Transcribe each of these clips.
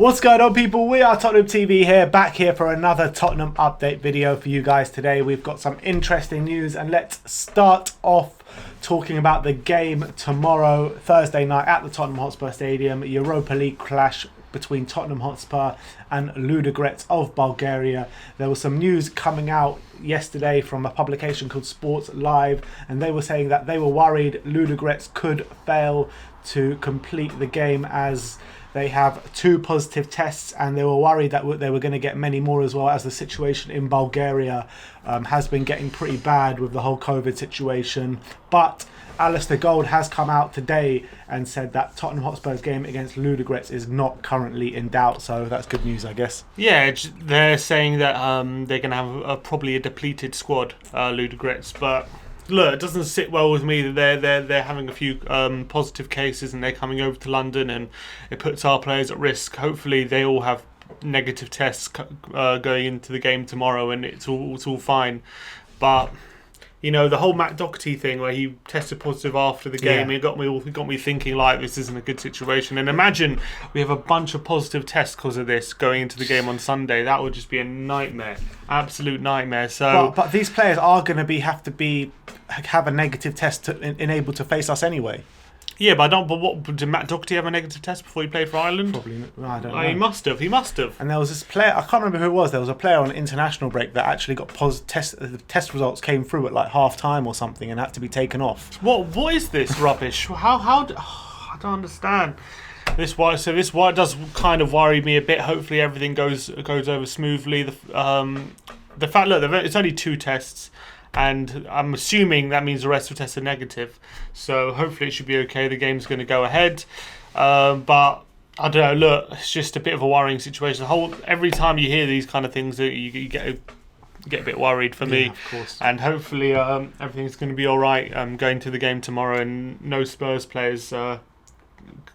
What's going on, people? We are Tottenham TV here, back here for another Tottenham update video for you guys today. We've got some interesting news, and let's start off talking about the game tomorrow, Thursday night at the Tottenham Hotspur Stadium, Europa League clash between Tottenham Hotspur and Ludogorets of Bulgaria. There was some news coming out yesterday from a publication called Sports Live, and they were saying that they were worried Ludogorets could fail to complete the game as they have 2 positive tests, and they were worried that they were going to get many more as well, as the situation in Bulgaria has been getting pretty bad with the whole COVID situation. But Alistair Gold has come out today and said that Tottenham Hotspur's game against Ludogorets is not currently in doubt, so that's good news, I guess. Yeah, they're saying that they're going to have probably a depleted squad, Ludogorets, but look, it doesn't sit well with me that they're having a few positive cases and they're coming over to London, and it puts our players at risk. Hopefully they all have negative tests going into the game tomorrow, and it's all fine. But you know, the whole Matt Doherty thing where he tested positive after the game, it got me thinking like this isn't a good situation. And imagine we have a bunch of positive tests because of this going into the game on Sunday. That would just be a nightmare, absolute nightmare. So, but these players are going to have a negative test to enable to face us anyway. Yeah, but did Matt Doherty have a negative test before he played for Ireland? Probably not. I don't know. He must have. And there was this player, I can't remember who it was. There was a player on international break that actually got the test results came through at like half time or something and had to be taken off. What is this rubbish? I don't understand. This does kind of worry me a bit. Hopefully everything goes over smoothly. The fact, look, it's only 2 tests, and I'm assuming that means the rest of the tests are negative. So hopefully it should be okay. The game's going to go ahead. But I don't know. Look, it's just a bit of a worrying situation. Every time you hear these kind of things, you get a bit worried for me. Yeah, of course. And hopefully everything's going to be all right going to the game tomorrow, and no Spurs players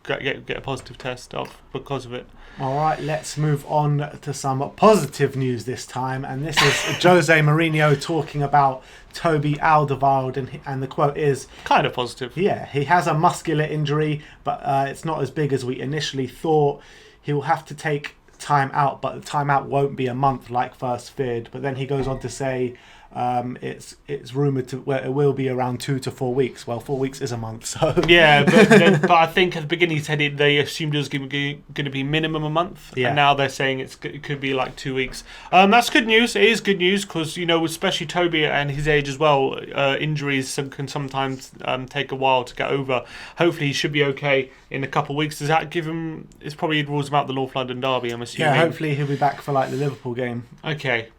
get a positive test off because of it. All right, let's move on to some positive news this time, and this is Jose Mourinho talking about Toby Alderweireld, and the quote is kind of positive. Yeah, he has a muscular injury, but it's not as big as we initially thought. He will have to take time out, but the time out won't be a month like first feared. But then he goes on to say it's rumoured it will be around 2 to 4 weeks. Well, 4 weeks is a month, so yeah. But I think at the beginning he said they assumed it was going to be minimum a month, and now they're saying it could be like 2 weeks. That's good news. It is good news because, you know, especially Toby and his age as well, injuries can sometimes take a while to get over. Hopefully he should be okay in a couple of weeks. Does that give him? It's probably rules about the North London derby, I'm assuming. Yeah, hopefully he'll be back for like the Liverpool game. Okay.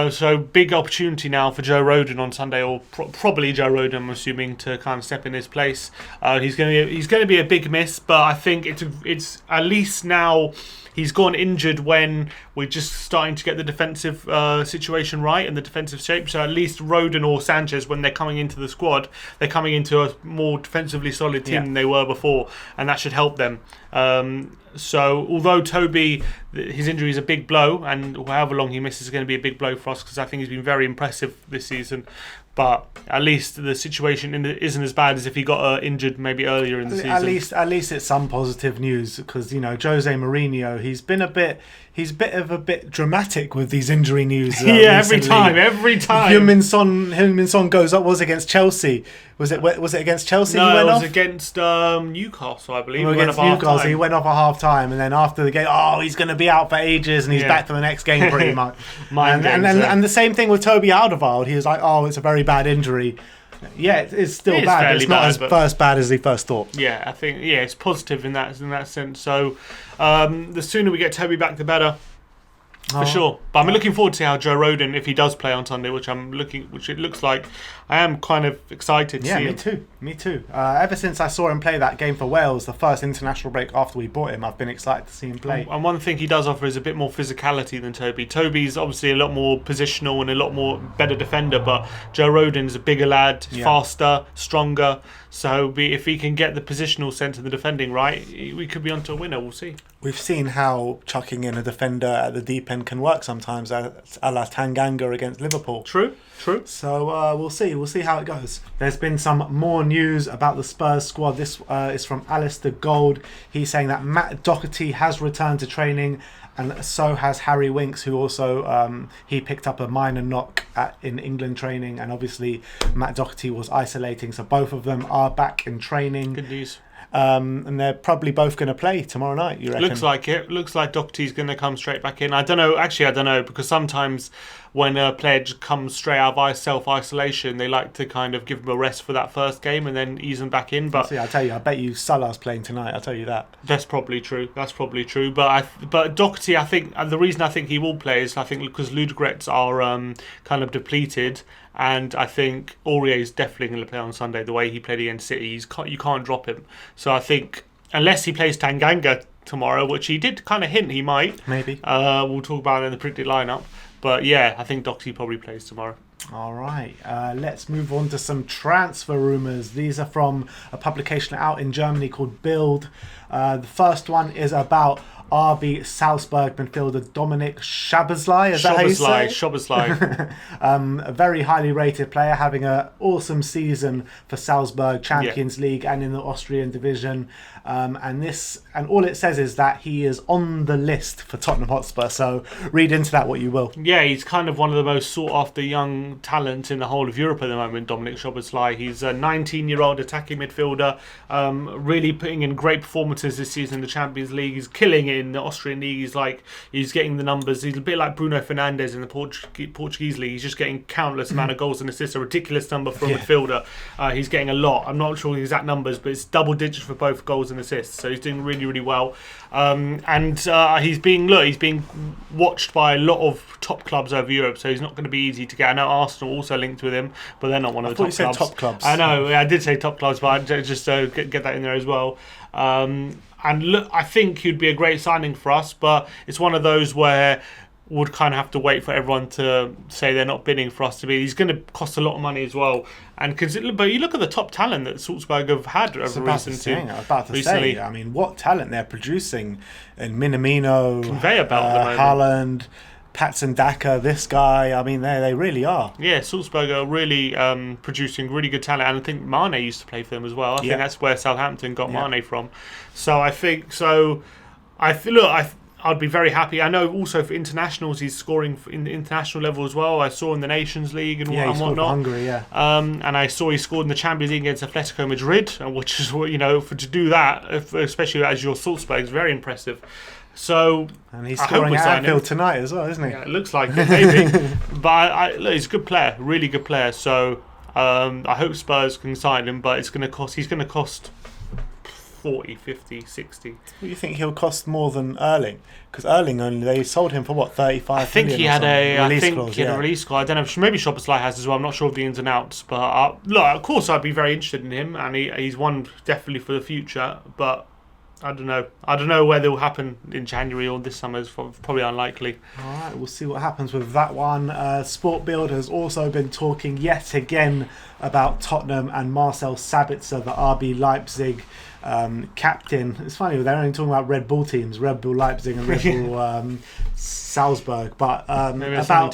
So big opportunity now for Joe Rodon on Sunday, or probably Joe Rodon, I'm assuming, to kind of step in his place. He's going to be a big miss, but I think it's at least now he's gone injured when we're just starting to get the defensive situation right and the defensive shape. So at least Rodon or Sanchez, when they're coming into the squad, they're coming into a more defensively solid team than they were before, and that should help them. So although Toby, his injury is a big blow, and however long he misses is going to be a big blow for us, because I think he's been very impressive this season. But at least the situation isn't as bad as if he got injured maybe earlier in the season. At least it's some positive news, because, you know, Jose Mourinho, he's a bit dramatic with these injury news. Yeah, recently. every time. Heung-min Son goes up. Was against Chelsea. Was it against Chelsea? No, he went it was off? Against Newcastle, I believe. Against Newcastle, he went off at half time, and then after the game, he's going to be out for ages, and he's back for the next game pretty much. And the same thing with Toby Alderweireld. He was like, it's a very bad injury. Yeah, it's still bad. It's not as bad as he first thought. Yeah, I think it's positive in that sense. So the sooner we get Toby back, the better. For sure. But I'm looking forward to see how Joe Rodon, if he does play on Sunday, which it looks like, I am kind of excited to see him. Me too. Ever since I saw him play that game for Wales, the first international break after we bought him, I've been excited to see him play. And one thing he does offer is a bit more physicality than Toby. Toby's obviously a lot more positional and a lot more better defender, but Joe Rodon's a bigger lad, faster, stronger. So if he can get the positional sense of the defending right, we could be onto a winner. We'll see. We've seen how chucking in a defender at the deep end can work sometimes, a la Tanganga against Liverpool. True. So we'll see how it goes. There's been some more news about the Spurs squad. This is from Alistair Gold. He's saying that Matt Doherty has returned to training, and so has Harry Winks, who also he picked up a minor knock in England training, and obviously Matt Doherty was isolating, so both of them are back in training. Good news. And they're probably both going to play tomorrow night, you reckon? Looks like it. Looks like Doherty's going to come straight back in. I don't know. Actually, I don't know, because sometimes when a player comes straight out of self-isolation, they like to kind of give them a rest for that first game and then ease them back in. But see, I tell you, I bet you Salah's playing tonight. I'll tell you that. That's probably true. But Doherty, I think, and the reason I think he will play is I think because Ludogorets are kind of depleted. And I think Aurier is definitely going to play on Sunday. The way he played against City, you can't drop him. So I think, unless he plays Tanganga tomorrow, which he did kind of hint he might. Maybe. We'll talk about it in the predicted lineup. But yeah, I think Doherty probably plays tomorrow. All right, let's move on to some transfer rumours. These are from a publication out in Germany called Bild. The first one is about RB Salzburg midfielder Dominik Szoboszlai. Is that how you say it? Szoboszlai. A very highly rated player, having an awesome season for Salzburg, Champions League and in the Austrian division. And all it says is that he is on the list for Tottenham Hotspur. So read into that what you will. Yeah, he's kind of one of the most sought after young talents in the whole of Europe at the moment, Dominik Szoboszlai. He's a 19-year-old attacking midfielder, really putting in great performances this season in the Champions League. He's killing it in the Austrian league. He's getting the numbers. He's a bit like Bruno Fernandes in the Portuguese league. He's just getting countless amount of goals and assists, a ridiculous number for a midfielder. He's getting a lot. I'm not sure the exact numbers, but it's double digits for both goals and assists. So he's doing really, really well. He's being watched by a lot of top clubs over Europe. So he's not going to be easy to get. I know Arsenal also linked with him, but they're not one of the top clubs. I thought you said top clubs. I know. I did say top clubs, but I just get that in there as well. And look, I think he'd be a great signing for us, but it's one of those where would kind of have to wait for everyone to say they're not bidding for us to be. He's going to cost a lot of money as well. But you look at the top talent that Salzburg have had over recently. I mean, what talent they're producing in Minamino, conveyor belt at the moment. Haaland, Patson Daka, this guy. I mean, they really are. Yeah, Salzburg are really producing really good talent, and I think Mane used to play for them as well. I think that's where Southampton got Mane from. So I think I'd be very happy. I know also for internationals he's scoring in the international level as well. I saw in the Nations League and whatnot. For Hungary, and I saw he scored in the Champions League against Atletico Madrid, which is to do that, especially as your Salzburg, is very impressive. So and he's scoring at Anfield tonight as well, isn't he? Yeah, it looks like it, maybe. But look, he's a good player, really good player. So I hope Spurs can sign him, but he's going to cost 40, 50, 60. Well, you think he'll cost more than Erling? Because Erling they sold him for what, 35 I think million he had a release clause, a release clause. I don't know, maybe Szoboszlai has as well. I'm not sure of the ins and outs, but look, of course I'd be very interested in him, and he's one definitely for the future. But I don't know whether it will happen in January or this summer. It's probably unlikely. All right, we'll see what happens with that one. Sport Bild has also been talking yet again about Tottenham and Marcel Sabitzer, the RB Leipzig captain. It's funny, they're only talking about Red Bull teams, Red Bull Leipzig and Red Bull Salzburg. But about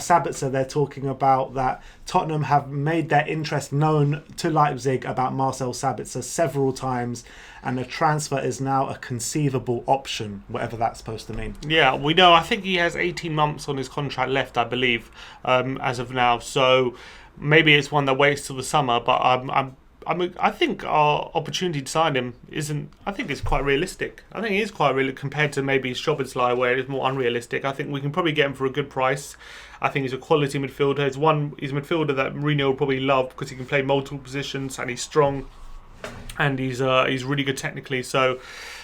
Sabitzer, they're talking about that Tottenham have made their interest known to Leipzig about Marcel Sabitzer several times, and a transfer is now a conceivable option, whatever that's supposed to mean. Yeah, we know. I think he has 18 months on his contract left, I believe, as of now. So maybe it's one that waits till the summer, but I think our opportunity to sign him isn't. I think it's quite realistic. I think it is quite realistic compared to maybe Szoboszlai, where it's more unrealistic. I think we can probably get him for a good price. I think he's a quality midfielder. He's a midfielder that Mourinho will probably love because he can play multiple positions and he's strong, and he's really good technically. So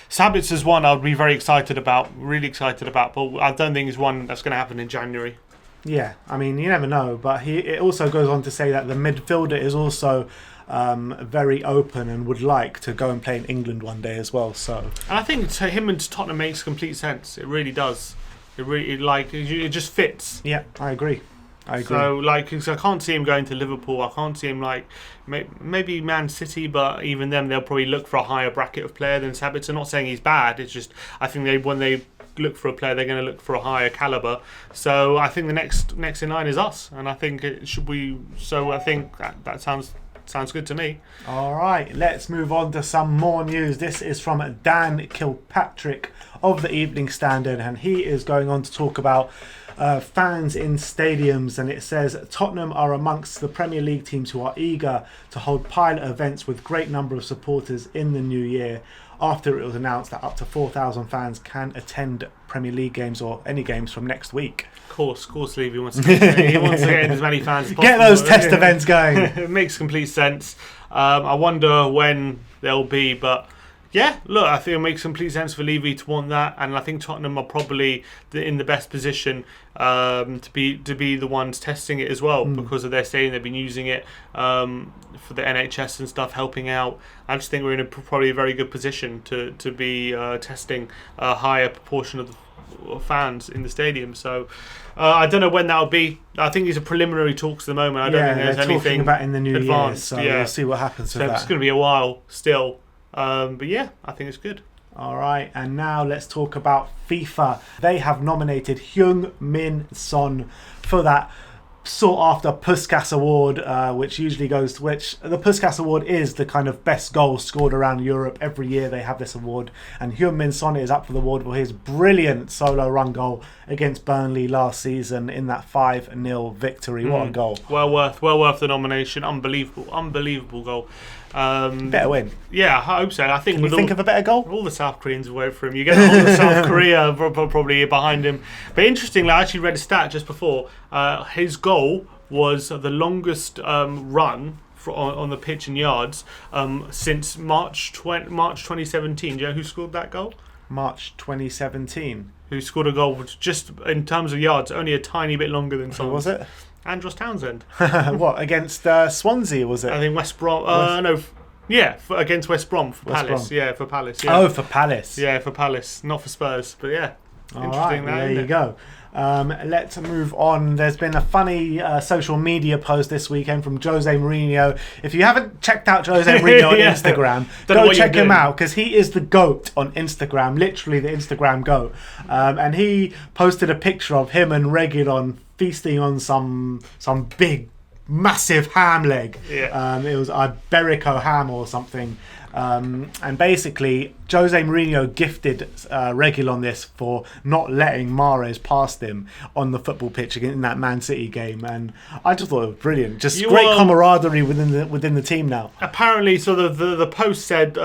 Sabitzer's one I would be very excited about, really excited about. But I don't think it's one that's going to happen in January. Yeah, I mean, you never know. But it also goes on to say that the midfielder is also very open and would like to go and play in England one day as well. So, and I think to him and to Tottenham makes complete sense. It really does. It just fits. Yeah, I agree. I agree. So, like, 'cause I can't see him going to Liverpool. I can't see him, like, maybe Man City, but even them, they'll probably look for a higher bracket of player than Sabitzer. Not saying he's bad. It's just, I think when they look for a player, they're going to look for a higher caliber. So I think the next in line is us, and I think it should we. So I think that sounds good to me. All right, let's move on to some more news. This is from Dan Kilpatrick of the Evening Standard, and he is going on to talk about fans in stadiums, and it says Tottenham are amongst the Premier League teams who are eager to hold pilot events with great number of supporters in the new year, after it was announced that up to 4,000 fans can attend Premier League games or any games from next week. Of course, Levy wants to get as many fans as possible. Get those test events going. It makes complete sense. I wonder when they'll be, but yeah, look, I think it makes complete sense for Levy to want that, and I think Tottenham are probably in the best position to be the ones testing it as well, because of their stadium. They've been using it for the NHS and stuff, helping out. I just think we're in probably a very good position to be testing a higher proportion of the fans in the stadium. So I don't know when that'll be. I think these are preliminary talks at the moment. I don't think there's anything talking about in the new advanced. year, so we'll see what happens with that. It's going to be a while still. But yeah, I think it's good. All right, and now let's talk about FIFA. They have nominated Heung Min Son for that sought-after Puskas Award, which usually goes to the Puskas Award is the kind of best goal scored around Europe. Every year they have this award, and Heung Min Son is up for the award for his brilliant solo run goal against Burnley last season in that 5-0 victory. What a goal! Well worth the nomination. Unbelievable goal. Better win. Yeah, I hope so. I think. Can you think of a better goal? All the South Koreans will vote for him. You get all the South Korea probably behind him. But interestingly, I actually read a stat just before. His goal was the longest run on the pitch in yards since March 2017. Do you know who scored that goal? March 2017. Who scored a goal which, just in terms of yards, only a tiny bit longer than Son. Who was it? Andros Townsend. What, against Swansea, was it? I think West Brom. Against West Brom for Palace. Yeah, for Palace. Yeah. Oh, for Palace. Yeah, for Palace, not for Spurs. But yeah, interesting. There you go. Let's move on. There's been a funny social media post this weekend from Jose Mourinho. If you haven't checked out Jose Mourinho on Instagram, go check him out, because he is the GOAT on Instagram, literally the Instagram GOAT. And he posted a picture of him and Reguilon feasting on some big, massive ham leg. Yeah. It was Iberico ham or something. And basically, Jose Mourinho gifted Reguilon this for not letting Mahrez past him on the football pitch in that Man City game, and I just thought it was brilliant. Just great camaraderie within the team now. Apparently, so the post said,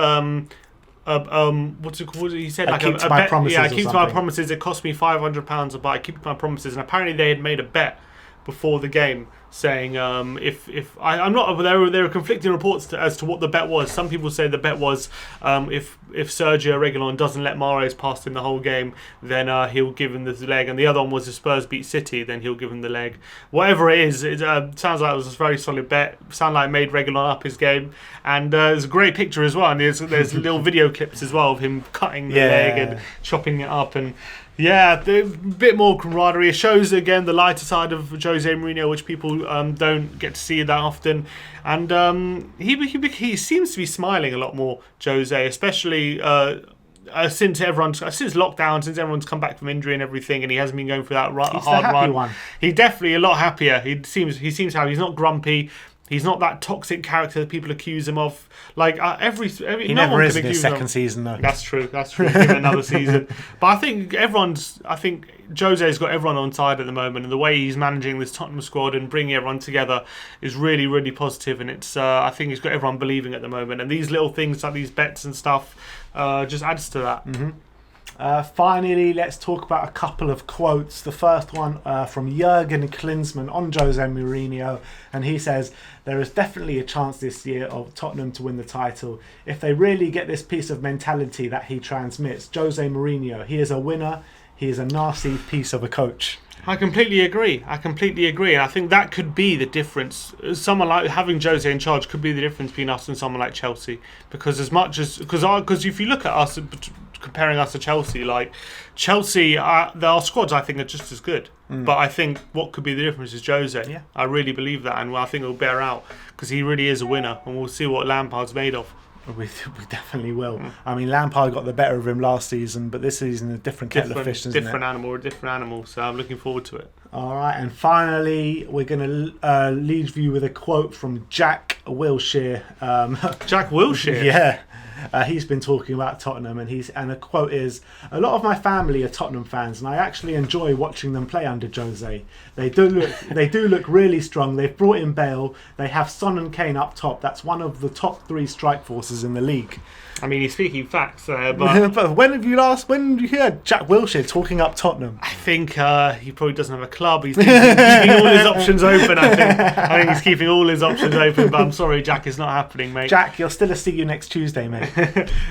what's it called? He said, I keep to my promises. Yeah, I keep to my promises. It cost me £500, but I keep to my promises. And apparently, they had made a bet before the game, saying if I'm not, there were conflicting reports as to what the bet was. Some people say the bet was if Sergio Reguilon doesn't let Mahrez past him the whole game, then he'll give him the leg, and the other one was if Spurs beat City, then he'll give him the leg. Whatever it is, it sounds like it was a very solid bet. Sound like it made Reguilon up his game, and there's a great picture as well. And there's little video clips as well of him cutting the leg and chopping it up, and yeah, a bit more camaraderie. It shows again the lighter side of Jose Mourinho, which people don't get to see that often. And he seems to be smiling a lot more, Jose, especially since lockdown, since everyone's come back from injury and everything, and he hasn't been going through that hard run. One. He's definitely a lot happier. He seems happy. He's not grumpy. He's not that toxic character that people accuse him of. Like he never is in his second season, though. That's true. Give it another season. But I think Jose's got everyone on side at the moment, and the way he's managing this Tottenham squad and bringing everyone together is really, really positive. And it's I think he's got everyone believing at the moment. And these little things like these bets and stuff just adds to that. Mm-hmm. Finally, let's talk about a couple of quotes. The first one from Jurgen Klinsmann on Jose Mourinho, and he says, "There is definitely a chance this year of Tottenham to win the title if they really get this piece of mentality that he transmits. Jose Mourinho, he is a winner. He is a nasty piece of a coach." I completely agree. And I think that could be the difference. Someone like having Jose in charge could be the difference between us and someone like Chelsea. Because because if you look at us comparing us to Chelsea. Like Chelsea, our squads I think are just as good. But I think what could be the difference is Jose. Yeah. I really believe that, and I think it'll bear out because he really is a winner, and we'll see what Lampard's made of. We definitely will. I mean, Lampard got the better of him last season, but this season a different kettle of fish, isn't different it? different animal. So I'm looking forward to it. All right, and finally, we're going to leave you with a quote from Jack Wilshere. Jack Wilshere? Yeah. He's been talking about Tottenham, and a quote is, "A lot of my family are Tottenham fans, and I actually enjoy watching them play under Jose. They do look really strong. They've brought in Bale. They have Son and Kane up top. That's one of the top 3 strike forces in the league." I mean, he's speaking facts there, but but when did you hear Jack Wilshere talking up Tottenham? I think he probably doesn't have a club. He's keeping all his options open. I think he's keeping all his options open. But I'm sorry, Jack, it's not happening, mate. Jack, you'll still see you next Tuesday, mate.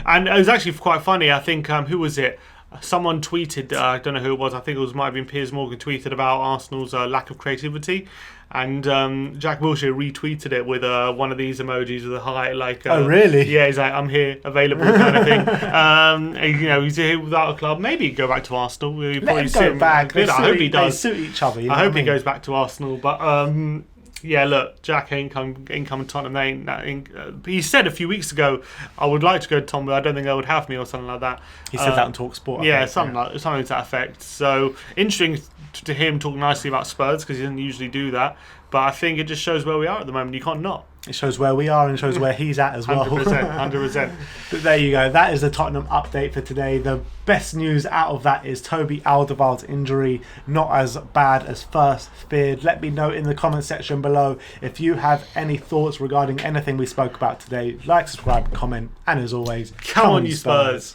And it was actually quite funny. I think who was it? Someone tweeted. I don't know who it was. I think it might have been Piers Morgan tweeted about Arsenal's lack of creativity. And Jack Wilshere retweeted it with one of these emojis with a heart, like. Oh really? Yeah, he's like, "I'm here, available," kind of thing. And, he's here without a club. Maybe he'd go back to Arsenal. We'll Let him go back. I hope he does. They suit each other. I hope he goes back to Arsenal. But yeah, look, Jack ain't coming Tottenham. He said a few weeks ago, "I would like to go to Tottenham, but I don't think they would have me," or something like that. He said that on TalkSport. Yeah, something to that effect. So interesting to hear him talk nicely about Spurs because he doesn't usually do that. But I think it just shows where we are at the moment. You can't not. It shows where we are and shows where he's at as well. 100%. But there you go. That is the Tottenham update for today. The best news out of that is Toby Alderweireld's injury not as bad as first feared. Let me know in the comment section below if you have any thoughts regarding anything we spoke about today. Like, subscribe, comment, and as always, come on, you Spurs.